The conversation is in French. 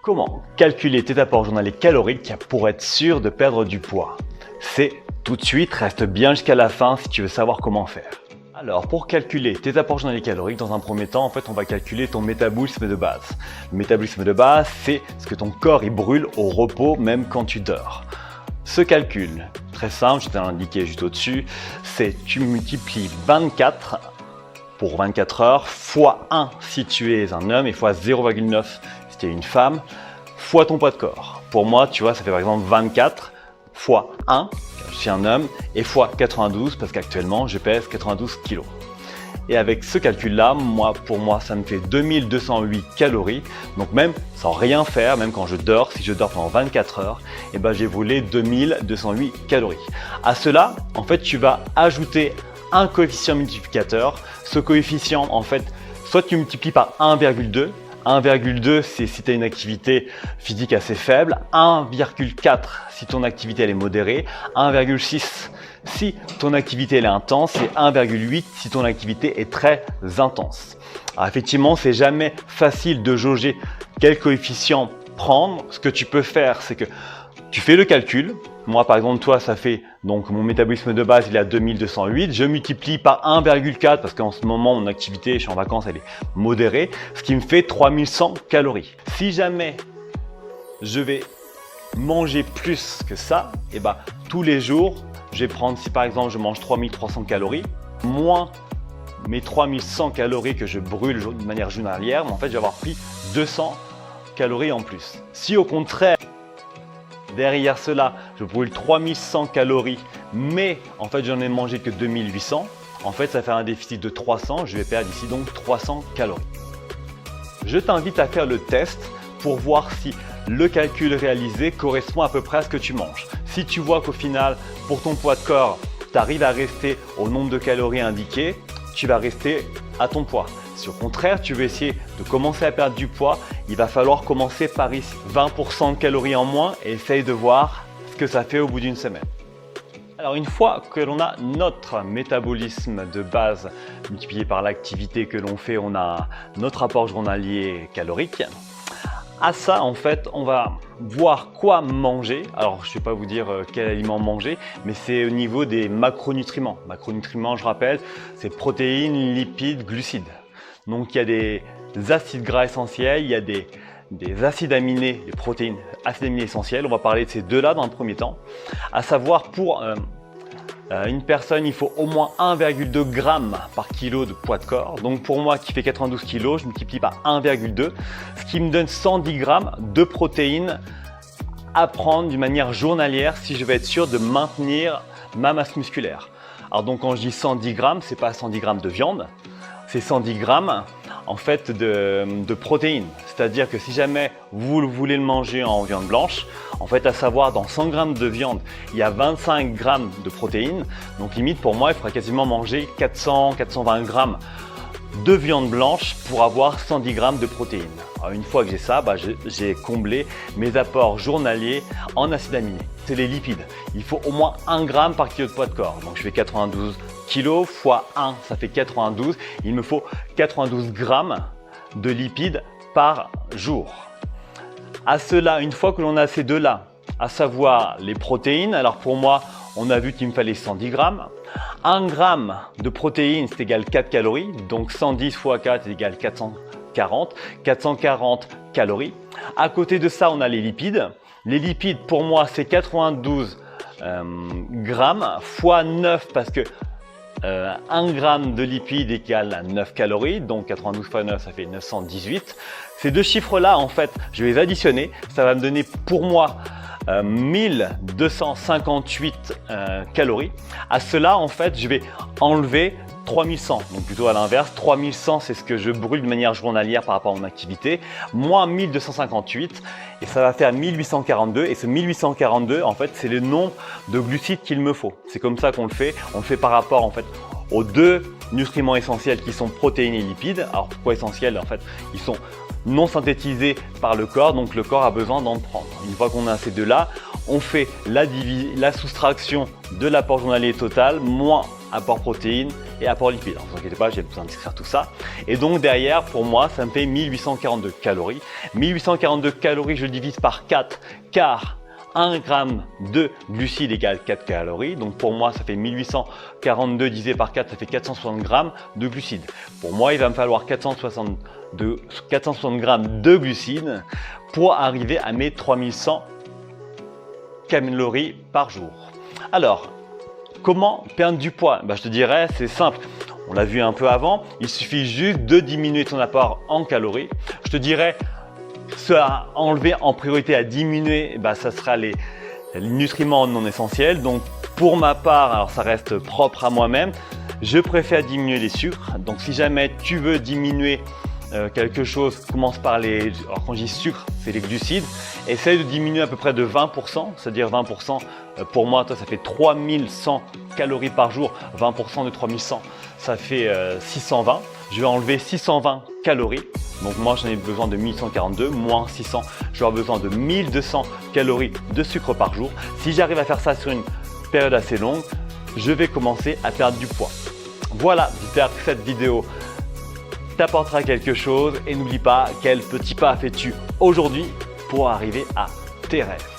Comment calculer tes apports journaliers caloriques pour être sûr de perdre du poids? C'est tout de suite, reste bien jusqu'à la fin si tu veux savoir comment faire. Alors pour calculer tes apports journaliers caloriques, dans un premier temps, on va calculer ton métabolisme de base. Le métabolisme de base, c'est ce que ton corps il brûle au repos même quand tu dors. Ce calcul, très simple, je t'ai indiqué juste au-dessus, c'est tu multiplies 24 pour 24 heures fois 1 si tu es un homme et fois 0,9 si tu es une femme, fois ton poids de corps. Pour moi, tu vois, ça fait par exemple 24 fois 1, je suis un homme, et fois 92 parce qu'actuellement je pèse 92 kg. Et avec ce calcul-là, pour moi, ça me fait 2208 calories. Donc même sans rien faire, même quand je dors, si je dors pendant 24 heures, j'ai volé 2208 calories. À cela, en fait, tu vas ajouter un coefficient multiplicateur. Ce coefficient, en fait, soit tu multiplies par 1,2. 1,2 c'est si tu as une activité physique assez faible, 1,4 si ton activité elle est modérée, 1,6 si ton activité elle est intense et 1,8 si ton activité est très intense. Alors effectivement, c'est jamais facile de jauger quel coefficient prendre. Ce que tu peux faire, c'est que tu fais le calcul. Moi, par exemple, toi, ça fait donc mon métabolisme de base, il est à 2208. Je multiplie par 1,4 parce qu'en ce moment, mon activité, je suis en vacances, elle est modérée, ce qui me fait 3100 calories. Si jamais je vais manger plus que ça, tous les jours, je vais prendre, si par exemple, je mange 3300 calories, moins mes 3100 calories que je brûle de manière journalière, mais en fait, je vais avoir pris 200 calories en plus. Si au contraire, derrière cela, je brûle 3100 calories, mais en fait, j'en ai mangé que 2800. En fait, ça fait un déficit de 300. Je vais perdre ici donc 300 calories. Je t'invite à faire le test pour voir si le calcul réalisé correspond à peu près à ce que tu manges. Si tu vois qu'au final, pour ton poids de corps, tu arrives à rester au nombre de calories indiquées, tu vas rester à ton poids. Si au contraire, tu veux essayer de commencer à perdre du poids, il va falloir commencer par ici. 20% de calories en moins et essaye de voir ce que ça fait au bout d'une semaine. Alors une fois que l'on a notre métabolisme de base multiplié par l'activité que l'on fait, on a notre apport journalier calorique. À ça, en fait, on va voir quoi manger. Alors, je ne vais pas vous dire quel aliment manger, mais c'est au niveau des macronutriments. Macronutriments, je rappelle, c'est protéines, lipides, glucides. Donc, il y a des acides gras essentiels, il y a des acides aminés, des protéines, acides aminés essentiels. On va parler de ces deux-là dans un premier temps. À savoir, pour une personne, il faut au moins 1,2 g par kilo de poids de corps. Donc pour moi qui fait 92 kg, je multiplie par 1,2, ce qui me donne 110 g de protéines à prendre d'une manière journalière si je veux être sûr de maintenir ma masse musculaire. Alors donc quand je dis 110 g, ce n'est pas 110 g de viande, c'est 110 g en fait de protéines. C'est-à-dire que si jamais vous voulez le manger en viande blanche, en fait à savoir dans 100 g de viande, il y a 25 g de protéines. Donc limite pour moi, il faudra quasiment manger 400-420 g de viande blanche pour avoir 110 g de protéines. Alors une fois que j'ai ça, j'ai comblé mes apports journaliers en acides aminés. C'est les lipides. Il faut au moins 1 g par kilo de poids de corps. Donc je fais 92 kg fois 1, ça fait 92. Il me faut 92 g de lipides par jour. À cela, une fois que l'on a ces deux-là, à savoir les protéines, alors pour moi, on a vu qu'il me fallait 110 g. 1 g de protéines, c'est égal 4 calories. Donc 110 fois 4 est égal 440. 440 calories. À côté de ça, on a les lipides. Les lipides, pour moi, c'est 92 grammes fois 9 parce que 1 g de lipides égale 9 calories. Donc 92 fois 9, ça fait 918. Ces deux chiffres-là, en fait, je vais les additionner. Ça va me donner pour moi 1258 calories. À cela, en fait, je vais enlever 3100, donc plutôt à l'inverse. 3100, c'est ce que je brûle de manière journalière par rapport à mon activité, moins 1258, et ça va faire 1842. Et ce 1842, en fait, c'est le nombre de glucides qu'il me faut. C'est comme ça qu'on le fait. On le fait par rapport, en fait, aux deux nutriments essentiels qui sont protéines et lipides. Alors pourquoi essentiels? En fait, ils sont non synthétisés par le corps, donc le corps a besoin d'en prendre. Une fois qu'on a ces deux-là, on fait la soustraction de l'apport journalier total moins apport protéines et apport lipides. Ne vous inquiétez pas, j'ai besoin d'écrire tout ça. Et donc derrière, pour moi, ça me fait 1842 calories. 1842 calories, je le divise par 4 car 1 g de glucides égale 4 calories. Donc pour moi, ça fait 1842 divisé par 4, ça fait 460 g de glucides. Pour moi, il va me falloir 460 g de glucides pour arriver à mes 3100 calories par jour. Alors, comment perdre du poids? Je te dirais, c'est simple. On l'a vu un peu avant, il suffit juste de diminuer ton apport en calories. Je te dirais, ce à enlever en priorité, à diminuer, ça sera les nutriments non essentiels. Donc pour ma part, alors ça reste propre à moi-même, je préfère diminuer les sucres. Donc si jamais tu veux diminuer quelque chose, commence par les… Alors quand je dis sucre, c'est les glucides. Essaye de diminuer à peu près de 20%, c'est-à-dire 20%. Pour moi, toi, ça fait 3100 calories par jour. 20% de 3100, ça fait 620. Je vais enlever 620 calories. Donc moi, j'en ai besoin de 1142, moins 600. Je vais avoir besoin de 1200 calories de sucre par jour. Si j'arrive à faire ça sur une période assez longue, je vais commencer à perdre du poids. Voilà, j'espère que cette vidéo t'apportera quelque chose. Et n'oublie pas, quel petit pas fais-tu aujourd'hui pour arriver à tes rêves.